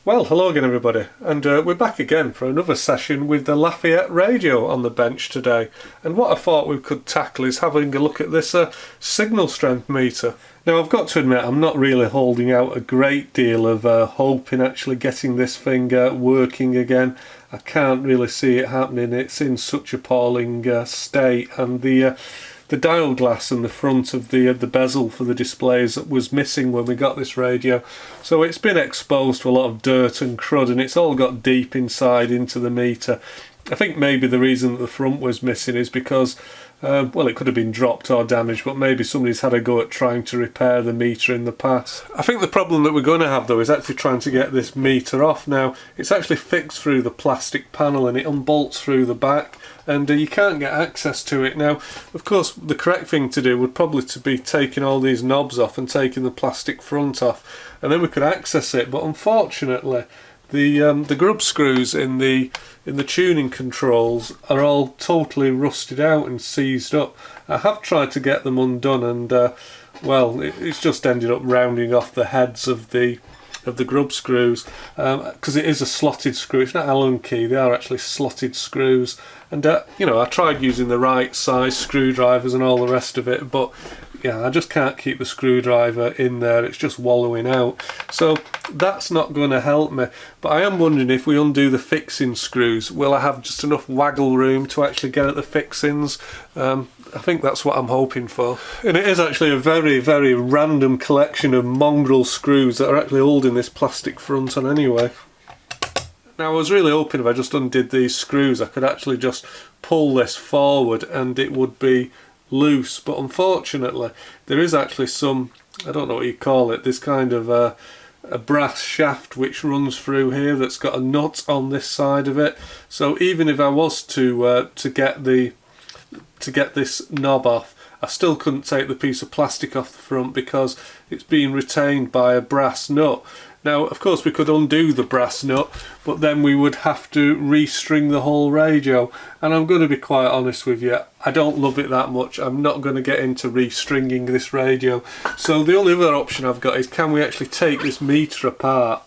Well, hello again everybody, and we're back again for another session with the Lafayette radio on the bench today. And what I thought we could tackle is having a look at this signal strength meter. Now I've got to admit I'm not really holding out a great deal of hope in actually getting this thing working again. I can't really see it happening. It's in such appalling state, and the diode glass in the front of the bezel for the displays was missing when we got this radio, so it's been exposed to a lot of dirt and crud, and it's all got deep inside into the meter. I think maybe the reason that the front was missing is because well, it could have been dropped or damaged, but maybe somebody's had a go at trying to repair the meter in the past. I think the problem that we're going to have though is actually trying to get this meter off. Now it's actually fixed through the plastic panel and it unbolts through the back, and you can't get access to it. Now of course the correct thing to do would probably to be taking all these knobs off and taking the plastic front off, and then we could access it, but unfortunately the grub screws in the tuning controls are all totally rusted out and seized up. I have tried to get them undone, and well, it's just ended up rounding off the heads of the grub screws, because it is a slotted screw. It's not Allen key, they are actually slotted screws, and you know, I tried using the right size screwdrivers and all the rest of it, but yeah, I just can't keep the screwdriver in there, it's just wallowing out. So that's not going to help me. But I am wondering, if we undo the fixing screws, will I have just enough waggle room to actually get at the fixings? I think that's what I'm hoping for. And it is actually a very, very random collection of mongrel screws that are actually holding this plastic front on anyway. Now I was really hoping if I just undid these screws I could actually just pull this forward and it would be loose, but unfortunately there is actually some, I don't know what you call it, this kind of a brass shaft which runs through here that's got a nut on this side of it. So even if I was to get this knob off, I still couldn't take the piece of plastic off the front because it's being retained by a brass nut. Now of course we could undo the brass nut, but then we would have to restring the whole radio, and I'm going to be quite honest with you, I don't love it that much. I'm not going to get into restringing this radio. So the only other option I've got is, can we actually take this meter apart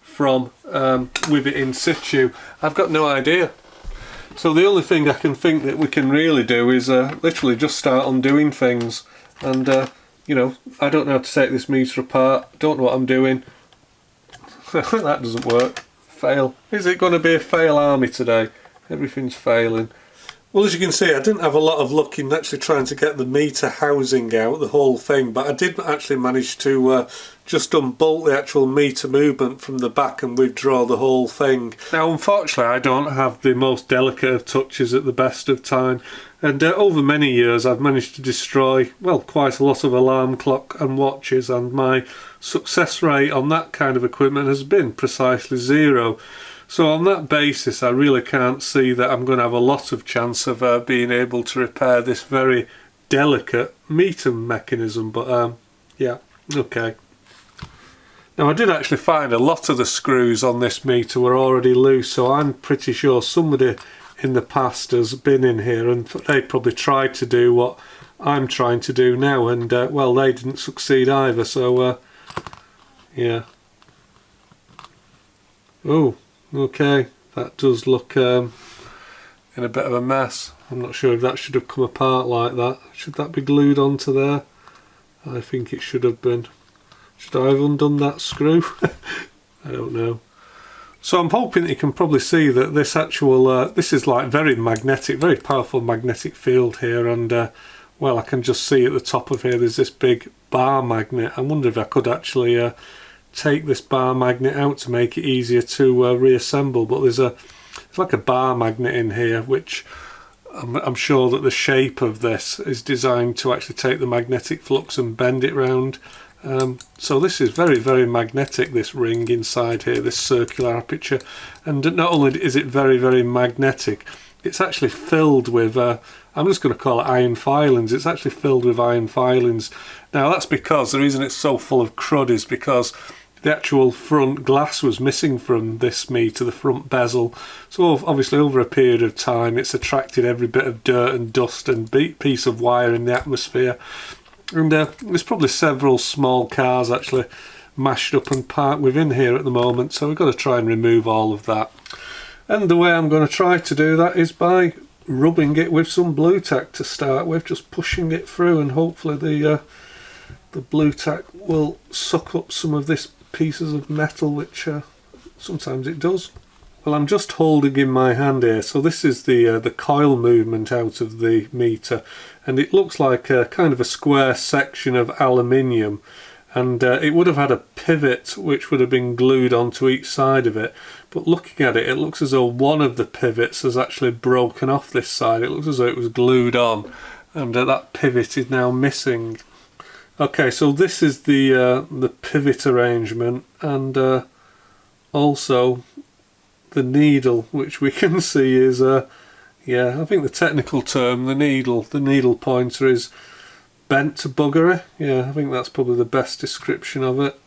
from with it in situ? I've got no idea. So the only thing I can think that we can really do is literally just start undoing things, and you know, I don't know how to take this meter apart, don't know what I'm doing. That doesn't work. Fail. Is it going to be a fail army today? Everything's failing. Well, as you can see, I didn't have a lot of luck in actually trying to get the meter housing out, the whole thing, but I did actually manage to just unbolt the actual meter movement from the back and withdraw the whole thing. Now unfortunately I don't have the most delicate of touches at the best of time, and over many years I've managed to destroy, well, quite a lot of alarm clock and watches, and my success rate on that kind of equipment has been precisely zero. So on that basis I really can't see that I'm going to have a lot of chance of being able to repair this very delicate meter mechanism, but yeah, okay. Now I did actually find a lot of the screws on this meter were already loose, so I'm pretty sure somebody in the past has been in here and they probably tried to do what I'm trying to do now, and well, they didn't succeed either, so yeah. Oh, okay, that does look in a bit of a mess. I'm not sure if that should have come apart like that. Should that be glued onto there? I think it should have been. Should I have undone that screw? I don't know. So I'm hoping that you can probably see that this actual, this is like very magnetic, very powerful magnetic field here, and well, I can just see at the top of here there's this big bar magnet. I wonder if I could actually take this bar magnet out to make it easier to reassemble, but there's like a bar magnet in here which I'm sure that the shape of this is designed to actually take the magnetic flux and bend it round. So this is very, very magnetic, this ring inside here, this circular aperture, and not only is it very, very magnetic, it's actually filled with, I'm just going to call it iron filings. It's actually filled with iron filings. Now that's because the reason it's so full of crud is because the actual front glass was missing from this meter, the front bezel. So obviously over a period of time it's attracted every bit of dirt and dust and piece of wire in the atmosphere. And there's probably several small cars actually mashed up and parked within here at the moment, so we've got to try and remove all of that. And the way I'm going to try to do that is by rubbing it with some blue tack to start with, just pushing it through, and hopefully the blue tack will suck up some of this pieces of metal, which sometimes it does. Well, I'm just holding in my hand here, so this is the coil movement out of the meter, and it looks like a kind of a square section of aluminium, and it would have had a pivot which would have been glued onto each side of it, but looking at it, it looks as though one of the pivots has actually broken off this side. It looks as though it was glued on, and that pivot is now missing. Okay, so this is the pivot arrangement, and also the needle, which we can see is yeah, I think the technical term, the needle pointer is bent to buggery. Yeah, I think that's probably the best description of it.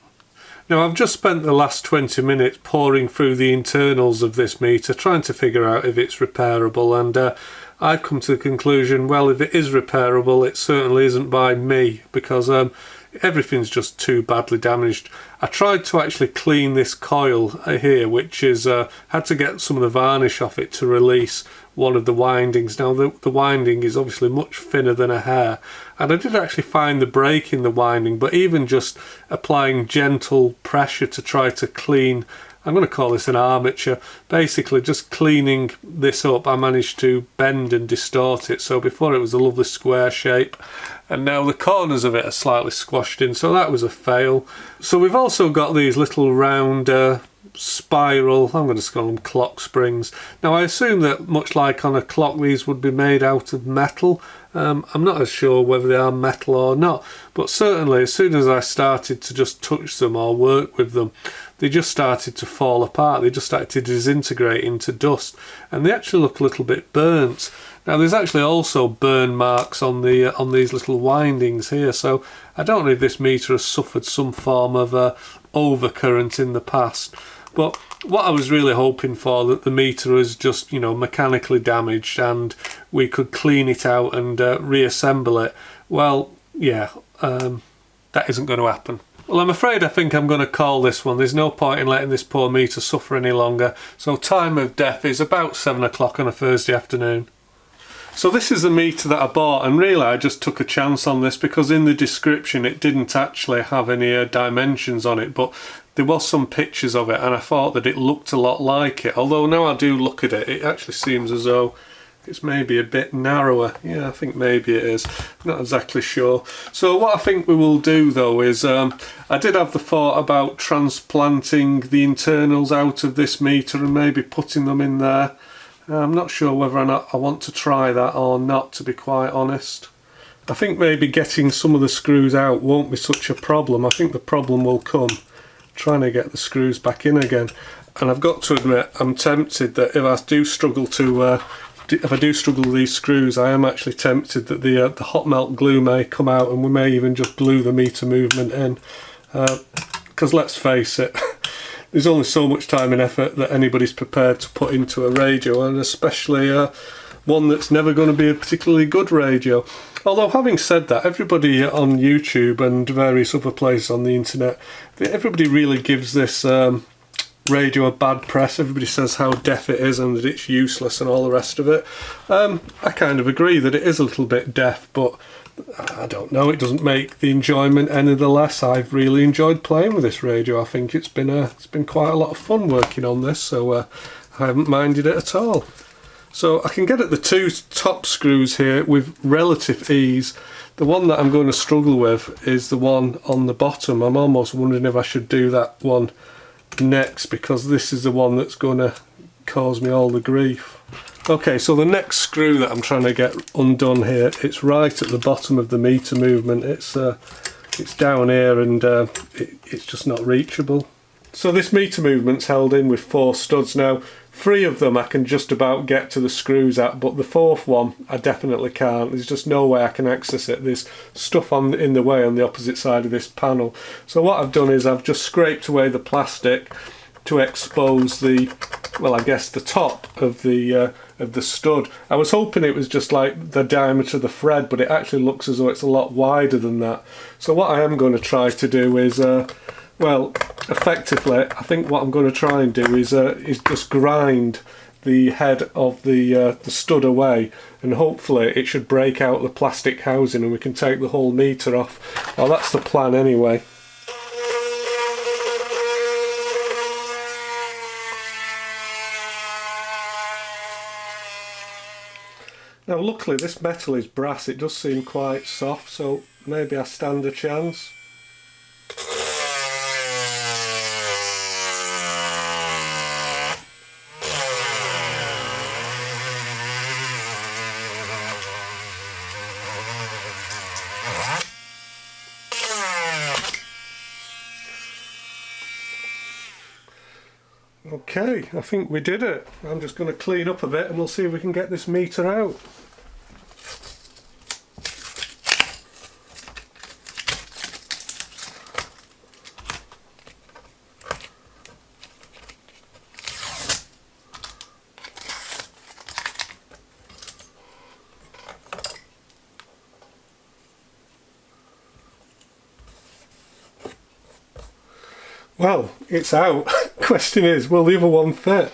Now, I've just spent the last 20 minutes poring through the internals of this meter, trying to figure out if it's repairable, and I've come to the conclusion, well, if it is repairable, it certainly isn't by me, because everything's just too badly damaged. I tried to actually clean this coil here, which is had to get some of the varnish off it to release one of the windings. Now the winding is obviously much thinner than a hair, and I did actually find the break in the winding, but even just applying gentle pressure to try to clean, I'm going to call this an armature, basically just cleaning this up, I managed to bend and distort it. So before it was a lovely square shape, and now the corners of it are slightly squashed in, so that was a fail. So we've also got these little round spiral, I'm going to call them clock springs. Now I assume that much like on a clock, these would be made out of metal. I'm not as sure whether they are metal or not, but certainly as soon as I started to just touch them or work with them, they just started to fall apart. They just started to disintegrate into dust, and they actually look a little bit burnt. Now there's actually also burn marks on these little windings here, so I don't know if this meter has suffered some form of overcurrent in the past. But what I was really hoping for, that the meter was just, you know, mechanically damaged and we could clean it out and reassemble it. Well, yeah, that isn't going to happen. Well, I'm afraid I think I'm going to call this one. There's no point in letting this poor meter suffer any longer. So time of death is about 7 o'clock on a Thursday afternoon. So this is the meter that I bought, and really I just took a chance on this because in the description it didn't actually have any dimensions on it, but there was some pictures of it and I thought that it looked a lot like it. Although now I do look at it, it actually seems as though it's maybe a bit narrower. Yeah, I think maybe it is. Not exactly sure. So what I think we will do though is, I did have the thought about transplanting the internals out of this meter and maybe putting them in there. I'm not sure whether or not I want to try that or not, to be quite honest. I think maybe getting some of the screws out won't be such a problem. I think the problem will come trying to get the screws back in again. And I've got to admit, I'm tempted that if I do struggle with these screws, I am actually tempted that the hot melt glue may come out and we may even just glue the meter movement in. Because let's face it, there's only so much time and effort that anybody's prepared to put into a radio, and especially one that's never going to be a particularly good radio. Although having said that, everybody on YouTube and various other places on the internet, everybody really gives this radio a bad press. Everybody says how deaf it is and that it's useless and all the rest of it. I kind of agree that it is a little bit deaf, but I don't know, it doesn't make the enjoyment any the less. I've really enjoyed playing with this radio. I think it's been quite a lot of fun working on this, so I haven't minded it at all. So I can get at the two top screws here with relative ease. The one that I'm going to struggle with is the one on the bottom. I'm almost wondering if I should do that one next, because this is the one that's going to cause me all the grief. Okay, so the next screw that I'm trying to get undone here, it's right at the bottom of the meter movement. It's down here and it's just not reachable. So this meter movement's held in with 4 studs now. 3 of them I can just about get to the screws at, but the 4th one I definitely can't. There's just no way I can access it. There's stuff in the way on the opposite side of this panel. So what I've done is I've just scraped away the plastic to expose the, well, I guess the top of the stud. I was hoping it was just like the diameter of the thread, but it actually looks as though it's a lot wider than that. So what I am going to try to do is Well, effectively, I think what I'm going to try and do is just grind the head of the stud away, and hopefully it should break out the plastic housing and we can take the whole meter off. Well, that's the plan anyway. Now luckily this metal is brass, it does seem quite soft, so maybe I stand a chance. Okay, I think we did it. I'm just going to clean up a bit and we'll see if we can get this meter out. Well, it's out. Question is, will the other one fit?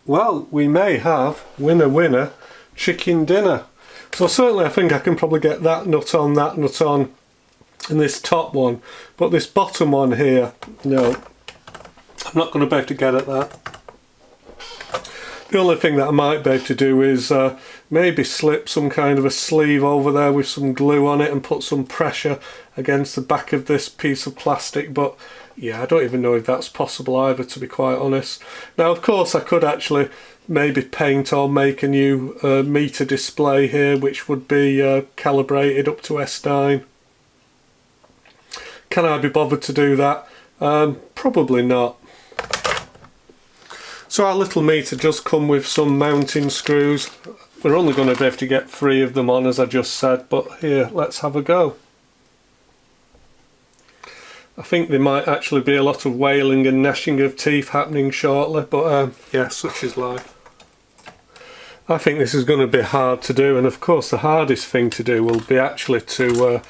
Well, we may have winner winner chicken dinner. So certainly I think I can probably get that nut on, and this top one, but this bottom one here, no, I'm not going to be able to get at that. The only thing that I might be able to do is maybe slip some kind of a sleeve over there with some glue on it and put some pressure against the back of this piece of plastic, but yeah, I don't even know if that's possible either, to be quite honest. Now of course I could actually maybe paint or make a new meter display here, which would be calibrated up to S9. Can I be bothered to do that? Probably not. So our little meter does come with some mounting screws. We're only going to be able to get 3 of them on, as I just said, but here, let's have a go. I think there might actually be a lot of wailing and gnashing of teeth happening shortly, but yeah, such is life. I think this is going to be hard to do, and of course the hardest thing to do will be actually to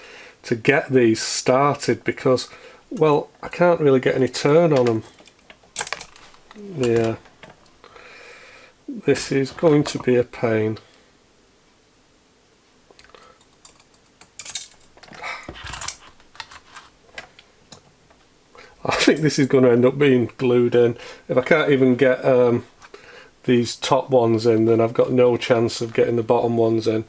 get these started, because, well, I can't really get any turn on them. Yeah. This is going to be a pain. I think this is going to end up being glued in. If I can't even get these top ones in, then I've got no chance of getting the bottom ones in.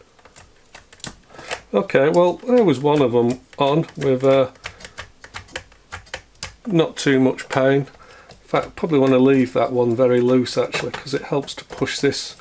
Okay, well, there was one of them on with not too much pain. In fact, I probably want to leave that one very loose actually, because it helps to push this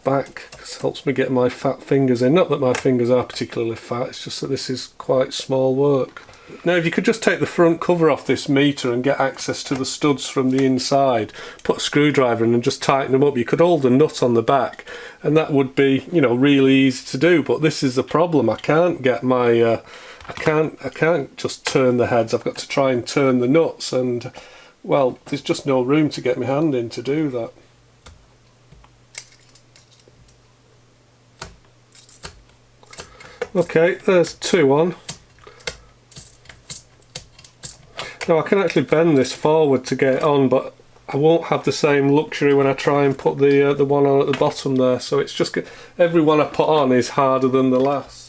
back, because it helps me get my fat fingers in. Not that my fingers are particularly fat, it's just that this is quite small work. Now if you could just take the front cover off this meter and get access to the studs from the inside, put a screwdriver in and just tighten them up, you could hold the nut on the back and that would be, you know, really easy to do. But this is the problem, I can't get my I can't just turn the heads, I've got to try and turn the nuts, and well, there's just no room to get my hand in to do that. Okay, there's 2 on. Now I can actually bend this forward to get it on, but I won't have the same luxury when I try and put the one on at the bottom there, so it's just, every one I put on is harder than the last.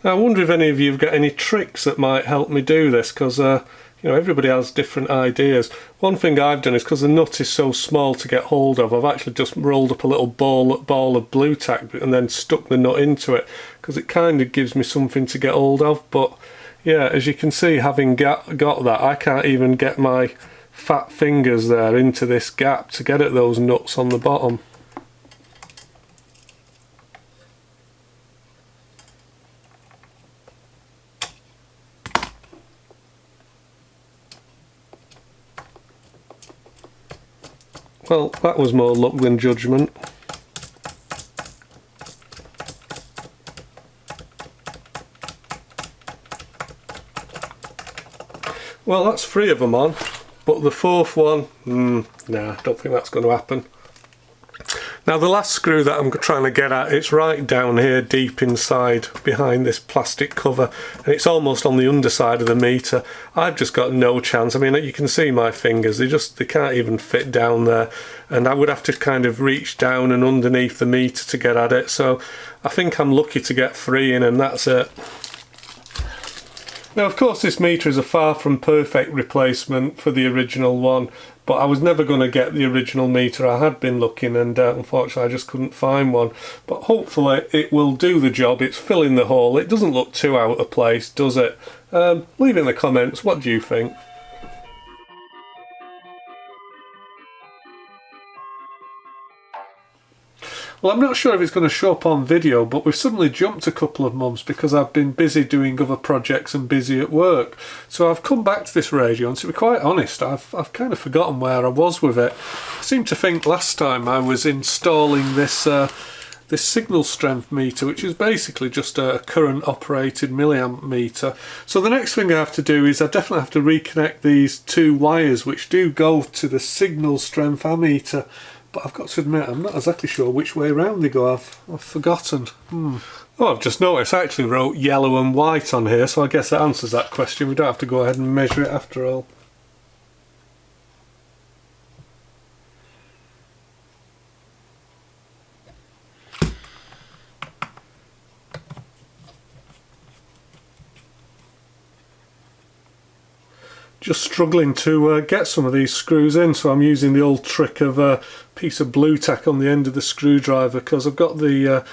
Now, I wonder if any of you have got any tricks that might help me do this, because you know, everybody has different ideas. One thing I've done is, because the nut is so small to get hold of, I've actually just rolled up a little ball of blue tack and then stuck the nut into it, because it kind of gives me something to get hold of. But yeah, as you can see, having got that, I can't even get my fat fingers there into this gap to get at those nuts on the bottom. Well, that was more luck than judgment. Well, that's 3 of them on. but the fourth one, nah, don't think that's going to happen. Now the last screw that I'm trying to get at, it's right down here deep inside behind this plastic cover, and it's almost on the underside of the meter. I've just got no chance. I mean, you can see my fingers, they can't even fit down there, and I would have to kind of reach down and underneath the meter to get at it. So I think I'm lucky to get 3 in, and that's it. Now of course this meter is a far from perfect replacement for the original one, but I was never going to get the original meter. I had been looking, and unfortunately I just couldn't find one. But hopefully it will do the job. It's filling the hole. It doesn't look too out of place, does it? Leave in the comments, what do you think? Well, I'm not sure if it's going to show up on video, but we've suddenly jumped a couple of months because I've been busy doing other projects and busy at work. So I've come back to this radio, and to be quite honest, I've kind of forgotten where I was with it. I seem to think last time I was installing this this signal strength meter, which is basically just a current operated milliamp meter. So the next thing I have to do is I definitely have to reconnect these 2 wires which do go to the signal strength ammeter. But I've got to admit, I'm not exactly sure which way around they go. I've forgotten. Oh, I've just noticed I actually wrote yellow and white on here, so I guess that answers that question. We don't have to go ahead and measure it after all. Just struggling to get some of these screws in, so I'm using the old trick of a piece of blue tack on the end of the screwdriver, because I've got the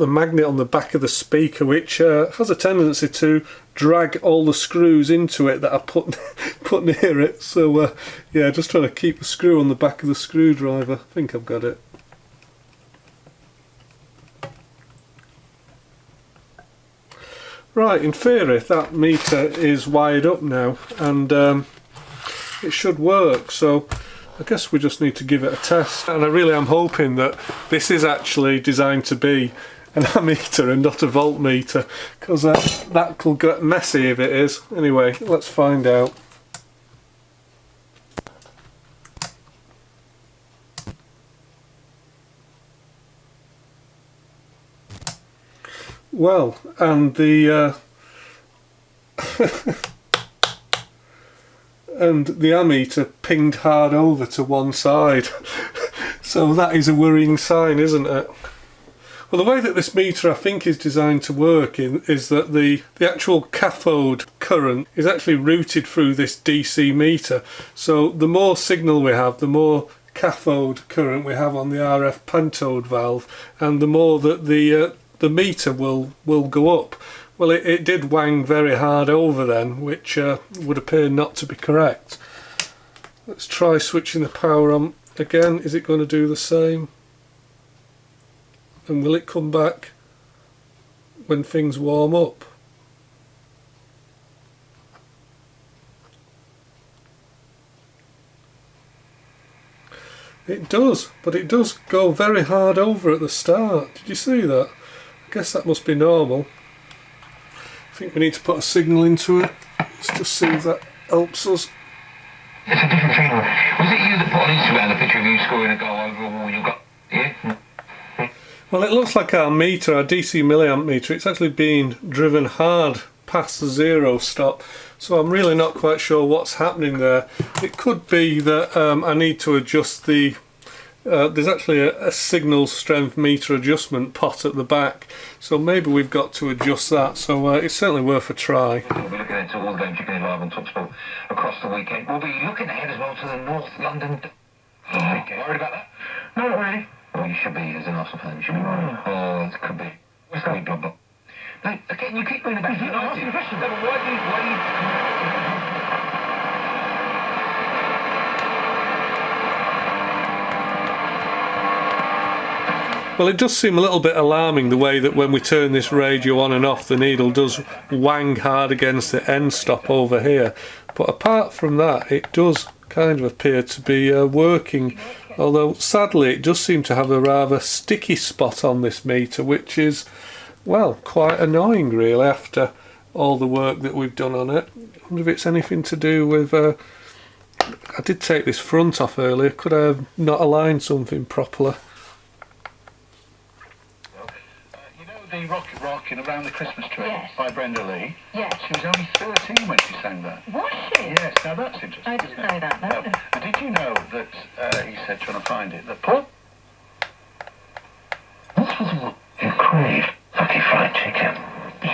magnet on the back of the speaker, which has a tendency to drag all the screws into it that I put near it. So yeah, just trying to keep the screw on the back of the screwdriver. I think I've got it. Right, in theory that meter is wired up now, and it should work, so I guess we just need to give it a test. And I really am hoping that this is actually designed to be an ammeter and not a voltmeter, because that could get messy if it is. Anyway, let's find out. Well, and the and the ammeter pinged hard over to one side. So that is a worrying sign, isn't it? Well, the way that this meter I think is designed to work is that the actual cathode current is actually routed through this DC meter. So the more signal we have, the more cathode current we have on the RF pentode valve, and the more that the meter will go up. Well, it did wang very hard over then, which would appear not to be correct. Let's try switching the power on again. Is it going to do the same? And will it come back when things warm up? It does, but it does go very hard over at the start. Did you see that? I guess that must be normal. I think we need to put a signal into it. Let's just see if that helps us. It's a different thing. Was it you that put on Instagram the picture of you scoring a goal over a wall you got? Yeah? Well, it looks like our meter, our DC milliamp meter, it's actually being driven hard past the 0 stop. So I'm really not quite sure what's happening there. It could be that I need to adjust the there's actually a signal strength meter adjustment pot at the back, so maybe we've got to adjust that, so it's certainly worth a try. We'll be looking into all the games you can live on TalkSport across the weekend. We'll be looking ahead as well to the North London... Oh, worried about that? No, not really. Well, you should be, as an Arsenal fan, you should be worried. Oh, it could be. What's going to be, blah, blah. No, again, you keep bringing it back to United. Why do you... Well, it does seem a little bit alarming the way that when we turn this radio on and off, the needle does wang hard against the end stop over here. But apart from that, it does kind of appear to be working. Although, sadly, it does seem to have a rather sticky spot on this meter, which is, well, quite annoying, really, after all the work that we've done on it. I wonder if it's anything to do with I did take this front off earlier. Could I have not aligned something properly? You know the Rocket Rockin' Around the Christmas Tree by Brenda Lee? Yes. She was only 13 when she sang that. Was she? Yes, now that's interesting. I didn't know that, no. And did you know that, he said, trying to find it, that Paul... This was what you crave, Kentucky Fried Chicken.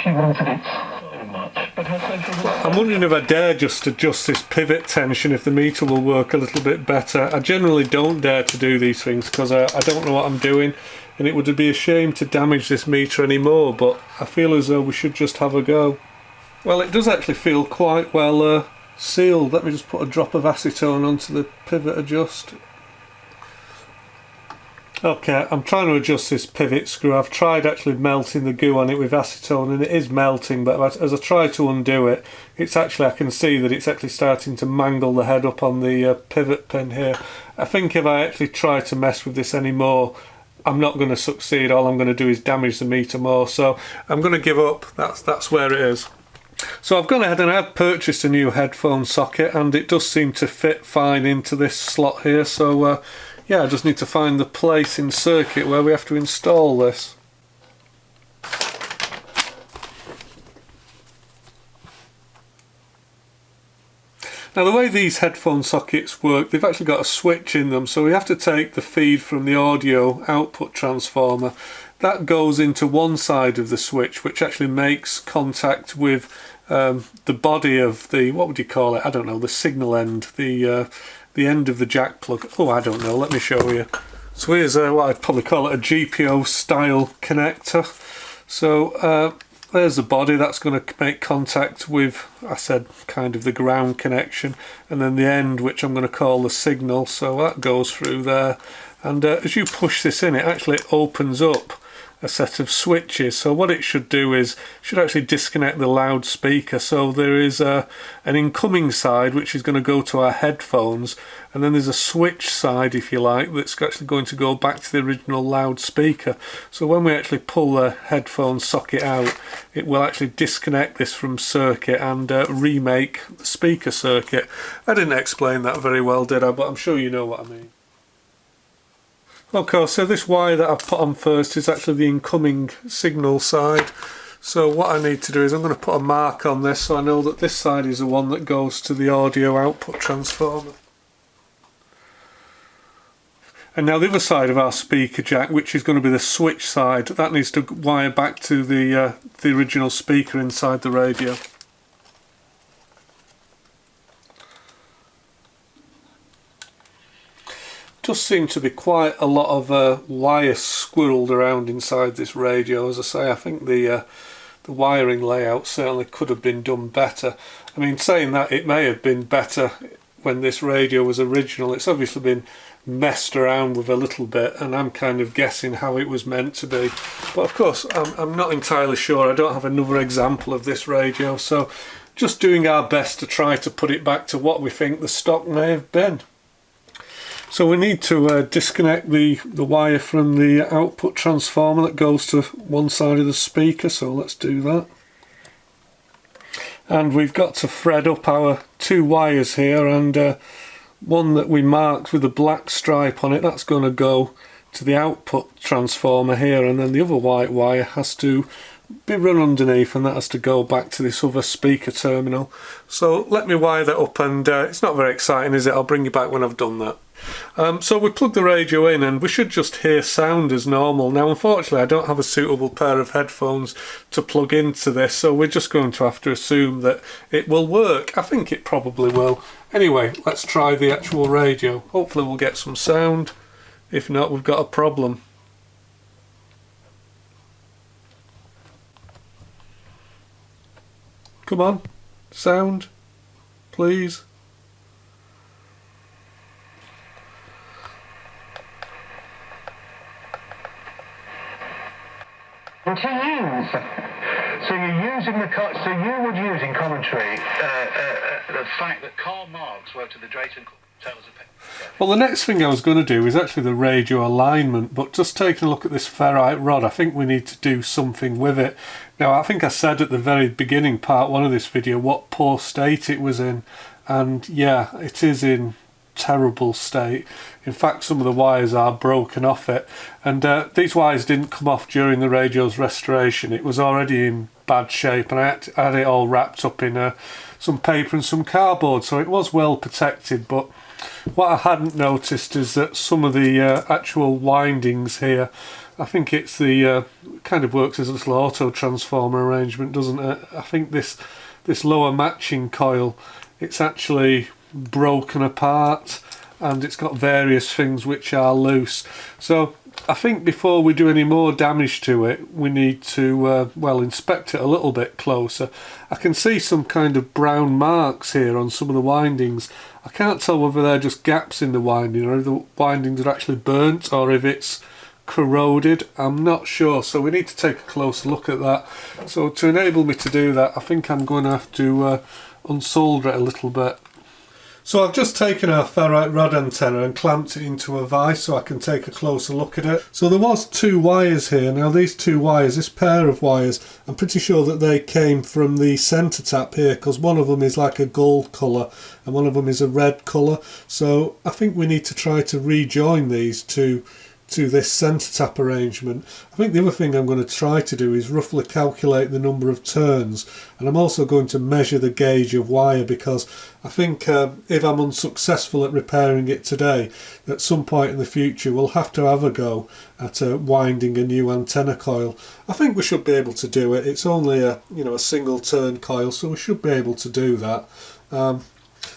She wanted it so much, but her social... I'm wondering if I dare just adjust this pivot tension, if the meter will work a little bit better. I generally don't dare to do these things because I don't know what I'm doing, and it would be a shame to damage this meter anymore, but I feel as though we should just have a go. Well, it does actually feel quite well sealed. Let me just put a drop of acetone onto the pivot adjust. Okay, I'm trying to adjust this pivot screw. I've tried actually melting the goo on it with acetone and it is melting, but as I try to undo it, it's actually, I can see that it's actually starting to mangle the head up on the pivot pin here. I think if I actually try to mess with this anymore, I'm not going to succeed. All I'm going to do is damage the meter more, so I'm going to give up. That's where it is. So I've gone ahead and I've purchased a new headphone socket, and it does seem to fit fine into this slot here, so yeah, I just need to find the place in circuit where we have to install this. Now the way these headphone sockets work, they've actually got a switch in them, so we have to take the feed from the audio output transformer. That goes into one side of the switch, which actually makes contact with the body of the, what would you call it, I don't know, the signal end, the end of the jack plug. Oh, I don't know, let me show you. So here's what I'd probably call it a GPO style connector. So there's the body, that's going to make contact with, I said, kind of the ground connection, and then the end, which I'm going to call the signal, so that goes through there. And as you push this in, it actually opens up a set of switches. So what it should do is should actually disconnect the loudspeaker. So there is an incoming side which is going to go to our headphones, and then there's a switch side, if you like, that's actually going to go back to the original loudspeaker. So when we actually pull the headphone socket out, it will actually disconnect this from circuit and remake the speaker circuit. I didn't explain that very well, did I? But I'm sure you know what I mean. Okay, so this wire that I've put on first is actually the incoming signal side. So what I need to do is I'm going to put a mark on this so I know that this side is the one that goes to the audio output transformer. And now the other side of our speaker jack, which is going to be the switch side, that needs to wire back to the original speaker inside the radio. Does seem to be quite a lot of wire squirreled around inside this radio. As I say, I think the wiring layout certainly could have been done better. I mean, saying that, it may have been better when this radio was original. It's obviously been messed around with a little bit, and I'm kind of guessing how it was meant to be. But of course, I'm not entirely sure. I don't have another example of this radio, so just doing our best to try to put it back to what we think the stock may have been. So we need to disconnect the wire from the output transformer that goes to one side of the speaker, so let's do that. And we've got to thread up our two wires here, and one that we marked with a black stripe on it, that's going to go to the output transformer here, and then the other white wire has to be run underneath, and that has to go back to this other speaker terminal. So let me wire that up, and it's not very exciting, is it? I'll bring you back when I've done that. So we plug the radio in and we should just hear sound as normal. Now unfortunately I don't have a suitable pair of headphones to plug into this, so we're just going to have to assume that it will work. I think it probably will. Anyway, let's try the actual radio. Hopefully we'll get some sound. If not, we've got a problem. Come on, sound, please. To use. So you're using so you would use in commentary the fact that Karl Marx worked at the Drayton Tales of Paper. Well, the next thing I was going to do is actually the radio alignment, but just taking a look at this ferrite rod, I think we need to do something with it. Now, I think I said at the very beginning, part one of this video, what poor state it was in, and yeah, it is in terrible state. In fact, some of the wires are broken off it, and these wires didn't come off during the radio's restoration. It was already in bad shape, and I had it all wrapped up in some paper and some cardboard, so it was well protected. But what I hadn't noticed is that some of the actual windings here, I think it's the kind of works as a little auto transformer arrangement, doesn't it? I think this lower matching coil, it's actually broken apart, and it's got various things which are loose. So I think before we do any more damage to it, we need to well, inspect it a little bit closer. I can see some kind of brown marks here on some of the windings. I can't tell whether they're just gaps in the winding, or if the windings are actually burnt, or if it's corroded. I'm not sure, so we need to take a closer look at that. So to enable me to do that, I think I'm going to have to unsolder it a little bit. So I've just taken our ferrite rod antenna and clamped it into a vise so I can take a closer look at it. So there was two wires here. Now these two wires, this pair of wires, I'm pretty sure that they came from the centre tap here, because one of them is like a gold colour and one of them is a red colour. So I think we need to try to rejoin these to this centre tap arrangement. I think the other thing I'm going to try to do is roughly calculate the number of turns, and I'm also going to measure the gauge of wire, because I think if I'm unsuccessful at repairing it today, at some point in the future we'll have to have a go at winding a new antenna coil. I think we should be able to do it. It's only a single turn coil, so we should be able to do that.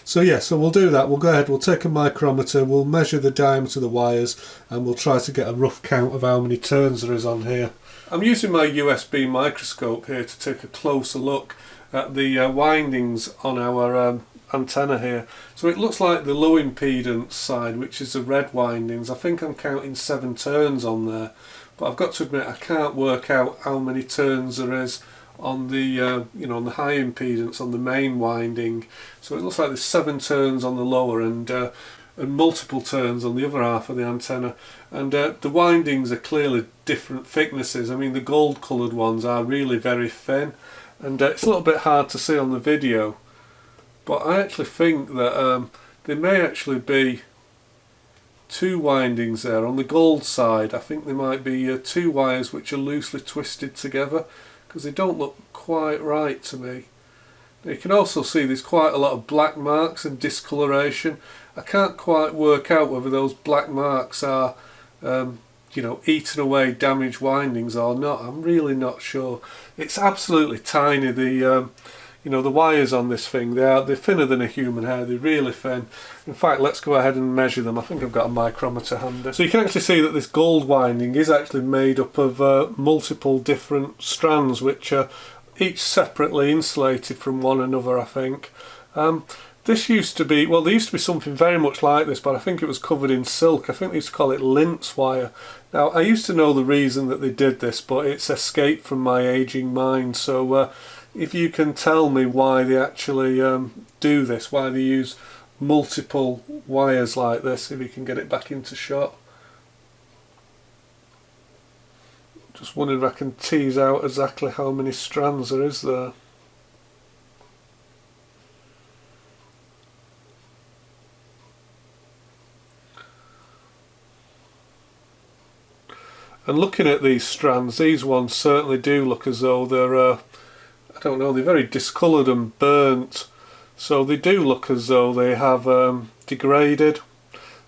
So yeah, so we'll do that. We'll go ahead, we'll take a micrometer, we'll measure the diameter of the wires, and we'll try to get a rough count of how many turns there is on here. I'm using my USB microscope here to take a closer look at the windings on our antenna here. So it looks like the low impedance side, which is the red windings. I think I'm counting 7 turns on there, but I've got to admit I can't work out how many turns there is on the on the high impedance on the main winding. So it looks like there's 7 turns on the lower and multiple turns on the other half of the antenna, and the windings are clearly different thicknesses. I mean, the gold coloured ones are really very thin, and it's a little bit hard to see on the video, but I actually think that there may actually be 2 windings there on the gold side. I think there might be 2 wires which are loosely twisted together, because they don't look quite right to me. Now you can also see there's quite a lot of black marks and discoloration. I can't quite work out whether those black marks are eaten away damaged windings or not. I'm really not sure. It's absolutely tiny. The the wires on this thing, they're thinner than a human hair. They're really thin. In fact, let's go ahead and measure them. I think I've got a micrometer handy. So you can actually see that this gold winding is actually made up of multiple different strands, which are each separately insulated from one another, I think. This used to be, well, there used to be something very much like this, but I think it was covered in silk. I think they used to call it lintz wire. Now, I used to know the reason that they did this, but it's escaped from my ageing mind. So if you can tell me why they actually do this, why they use multiple wires like this, if you can get it back into shot. Just wondering if I can tease out exactly how many strands there is there. And looking at these strands, these ones certainly do look as though they're I don't know, they're very discoloured and burnt, so they do look as though they have degraded,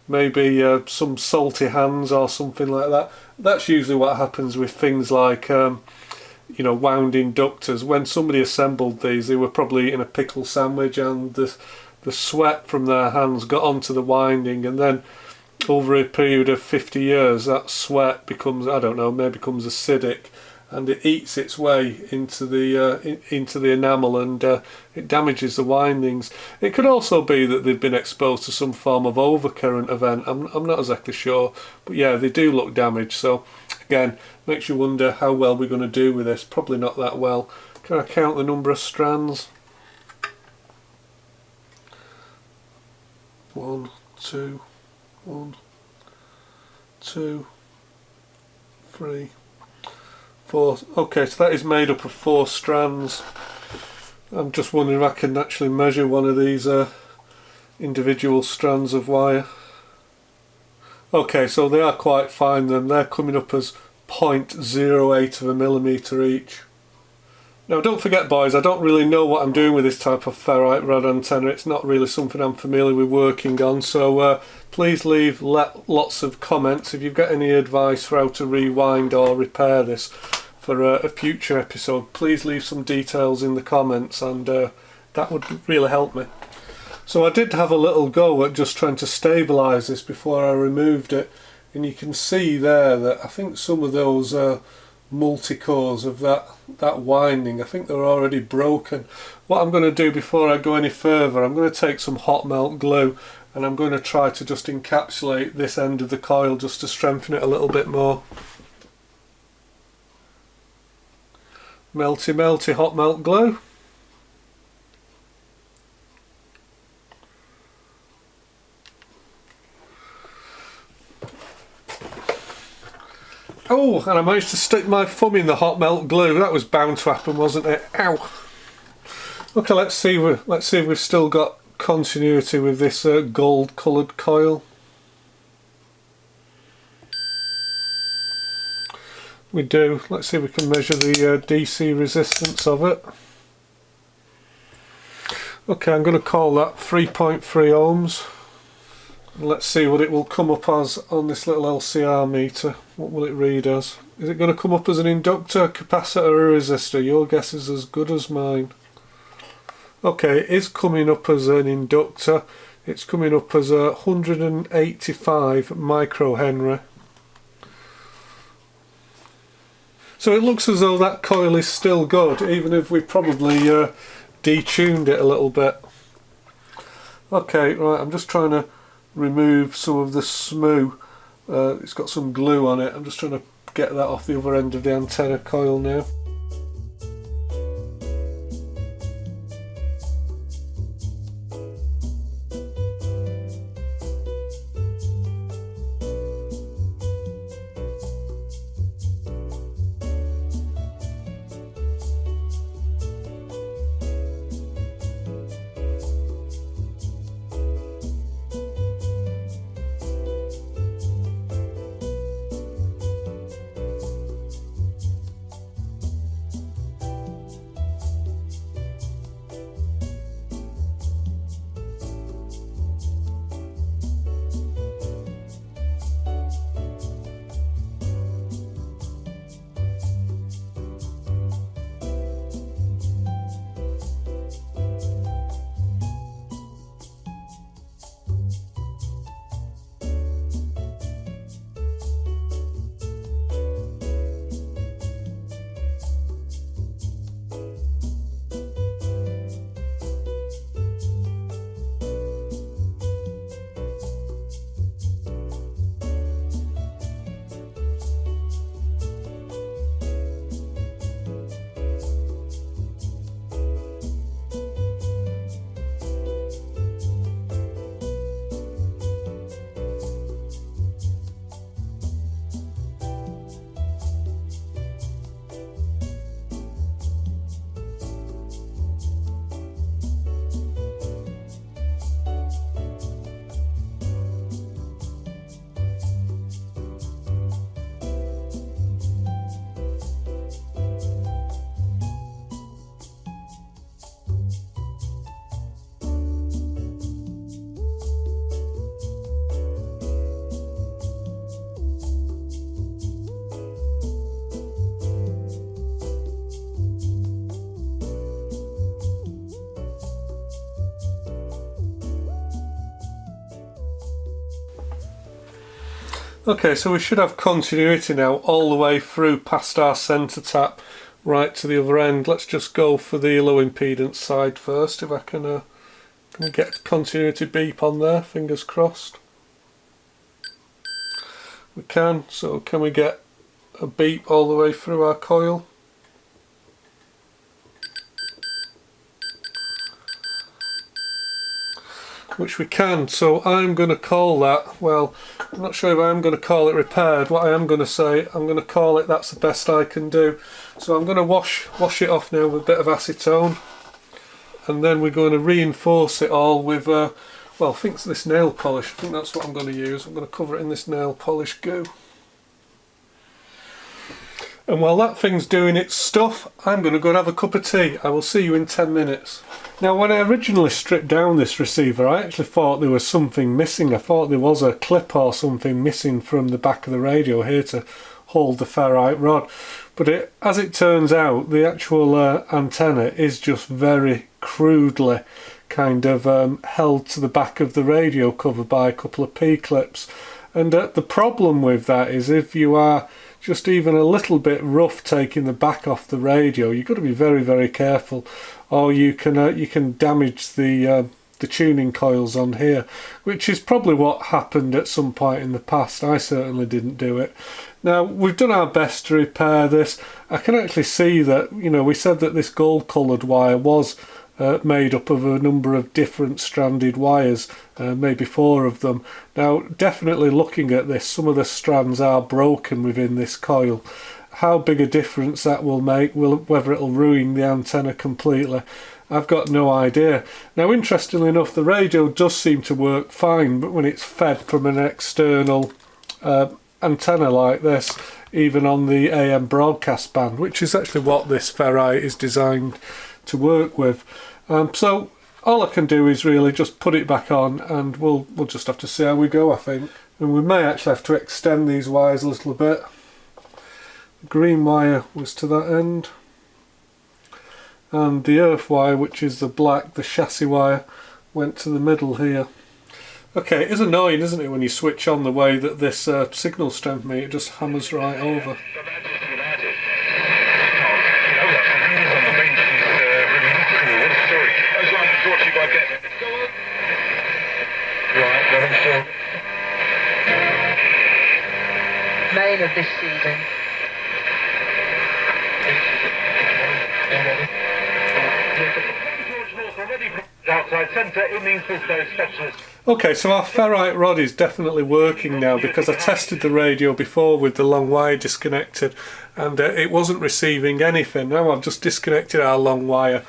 maybe some salty hands or something like that. That's usually what happens with things like wound inductors. When somebody assembled these, they were probably eating a pickle sandwich, and the sweat from their hands got onto the winding, and then over a period of 50 years that sweat becomes, I don't know, maybe becomes acidic, and it eats its way into the enamel, and it damages the windings. It could also be that they've been exposed to some form of overcurrent event. I'm not exactly sure, but yeah, they do look damaged. So again, makes you wonder how well we're going to do with this. Probably not that well. Can I count the number of strands? 1, 2, 1, 2, 3, 4. Okay, so that is made up of 4 strands. I'm just wondering if I can actually measure one of these individual strands of wire. Okay, so they are quite fine then. They're coming up as 0.08 of a millimetre each. Now don't forget boys, I don't really know what I'm doing with this type of ferrite rod antenna. It's not really something I'm familiar with working on, so please leave lots of comments if you've got any advice for how to rewind or repair this for a future episode. Please leave some details in the comments, and that would really help me. So I did have a little go at just trying to stabilise this before I removed it, and you can see there that I think some of those multi-cores of that winding, I think they're already broken. What I'm going to do before I go any further, I'm going to take some hot melt glue and I'm going to try to just encapsulate this end of the coil just to strengthen it a little bit more. Melty melty hot melt glue. Oh, and I managed to stick my thumb in the hot melt glue. That was bound to happen, wasn't it? Ow! Okay, let's see if we've still got continuity with this gold coloured coil. We do. Let's see if we can measure the DC resistance of it. Okay, I'm going to call that 3.3 ohms. Let's see what it will come up as on this little LCR meter. What will it read as? Is it going to come up as an inductor, capacitor or a resistor? Your guess is as good as mine. Okay, it is coming up as an inductor. It's coming up as 185 microhenry. So it looks as though that coil is still good, even if we probably detuned it a little bit. Okay, right, I'm just trying to remove some of the SMU. It's got some glue on it. I'm just trying to get that off the other end of the antenna coil now. Okay, so we should have continuity now all the way through past our centre tap right to the other end. Let's just go for the low impedance side first, if I can we get continuity beep on there, fingers crossed. We can, so can we get a beep all the way through our coil? Which we can, so I'm going to call that, well, I'm not sure if I'm going to call it repaired. What I am going to say, I'm going to call it that's the best I can do. So I'm going to wash it off now with a bit of acetone, and then we're going to reinforce it all with well, I think it's this nail polish. I think that's what I'm going to use. I'm going to cover it in this nail polish goo. And while that thing's doing its stuff, I'm going to go and have a cup of tea. I will see you in 10 minutes. Now, when I originally stripped down this receiver, I actually thought there was something missing. I thought there was a clip or something missing from the back of the radio here to hold the ferrite rod. But as it turns out, the actual antenna is just very crudely kind of held to the back of the radio cover by a couple of P-clips. And the problem with that is if you are just even a little bit rough taking the back off the radio, you've got to be very, very careful, or you can damage the tuning coils on here, which is probably what happened at some point in the past. I certainly didn't do it. Now, we've done our best to repair this. I can actually see that, you know, we said that this gold coloured wire was made up of a number of different stranded wires, maybe 4 of them. Now, definitely looking at this, some of the strands are broken within this coil. How big a difference that will make, whether it'll ruin the antenna completely, I've got no idea. Now, interestingly enough, the radio does seem to work fine, but when it's fed from an external antenna like this, even on the AM broadcast band, which is actually what this ferrite is designed to work with. So all I can do is really just put it back on, and we'll just have to see how we go, I think. And we may actually have to extend these wires a little bit. The green wire was to that end, and the earth wire, which is the black, the chassis wire, went to the middle here. Okay, it is annoying, isn't it, when you switch on the way that this signal strength meter just hammers right over. Main of this season. Outside centre, it means there's no specialist. Okay, so our ferrite rod is definitely working now, because I tested the radio before with the long wire disconnected, and it wasn't receiving anything. Now I've just disconnected our long wire.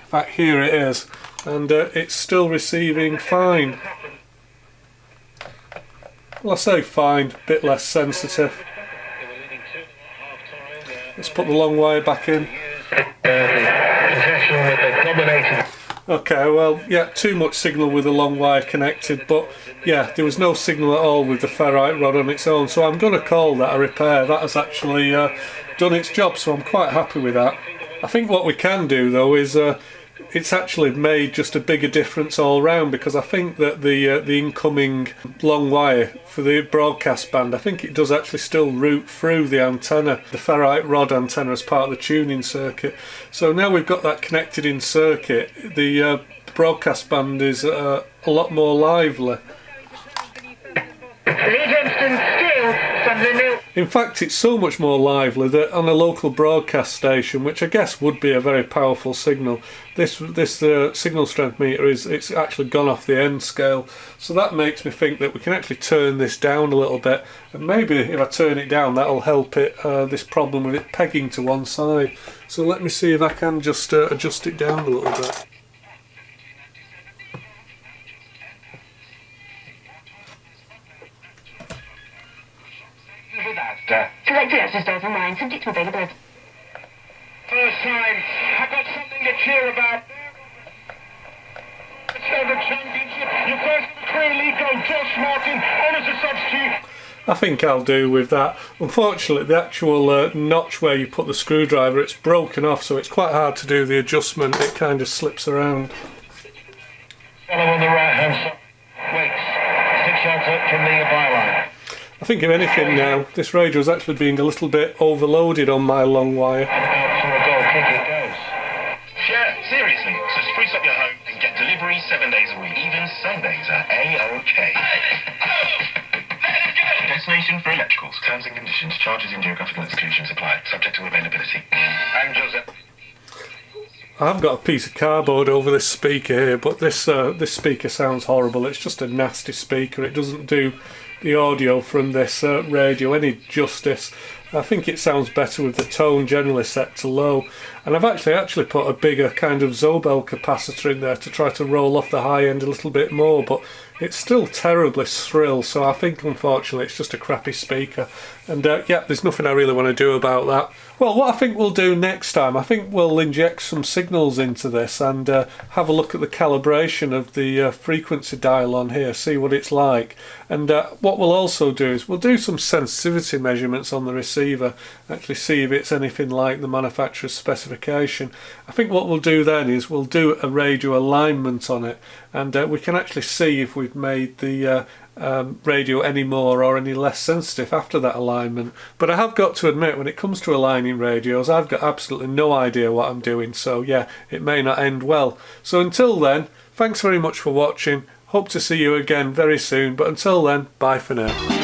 In fact, here it is, and it's still receiving fine. Well, I say fine, a bit less sensitive. Let's put the long wire back in. Okay, well, yeah, too much signal with the long wire connected, but yeah, there was no signal at all with the ferrite rod on its own, so I'm going to call that a repair. That has actually done its job, so I'm quite happy with that. I think what we can do, though, is it's actually made just a bigger difference all round, because I think that the incoming long wire for the broadcast band, I think it does actually still route through the antenna, the ferrite rod antenna, as part of the tuning circuit. So now we've got that connected in circuit, the broadcast band is a lot more lively. In fact, it's so much more lively that on a local broadcast station, which I guess would be a very powerful signal, this signal strength meter it's actually gone off the end scale. So that makes me think that we can actually turn this down a little bit, and maybe if I turn it down, that'll help it this problem with it pegging to one side. So let me see if I can just adjust it down a little bit. Select Yaesu stores online, subject to availability. First time, I got something to cheer about. It's the championship. Your first career league goal, Josh Martin, on as a substitute. I think I'll do with that. Unfortunately, the actual notch where you put the screwdriver, it's broken off, so it's quite hard to do the adjustment. It kind of slips around. Fellow on the right hand side. Waits. 6 yards up from the byline. I think if anything now, this radio is actually being a little bit overloaded on my long wire. Out for a goal kick it goes. Yeah, seriously. So spruce up your home and get delivery 7 days a week. Even Sundays are A-OK. Destination for electricals. Terms and conditions. Charges and geographical exclusions apply. Subject to availability. I'm Joseph. I've got a piece of cardboard over this speaker here, but this speaker sounds horrible. It's just a nasty speaker. It doesn't do the audio from this radio any justice. I think it sounds better with the tone generally set to low. And I've actually put a bigger kind of Zobel capacitor in there to try to roll off the high end a little bit more, but it's still terribly shrill, so I think unfortunately it's just a crappy speaker. And yeah, there's nothing I really want to do about that. Well, what I think we'll do next time, I think we'll inject some signals into this and have a look at the calibration of the frequency dial on here, see what it's like. And what we'll also do is we'll do some sensitivity measurements on the receiver, actually see if it's anything like the manufacturer's specification. I think what we'll do then is we'll do a radio alignment on it, and we can actually see if we've made the radio any more or any less sensitive after that alignment. But I have got to admit, when it comes to aligning radios, I've got absolutely no idea what I'm doing, so yeah, it may not end well. So until then, thanks very much for watching. Hope to see you again very soon, but until then, bye for now.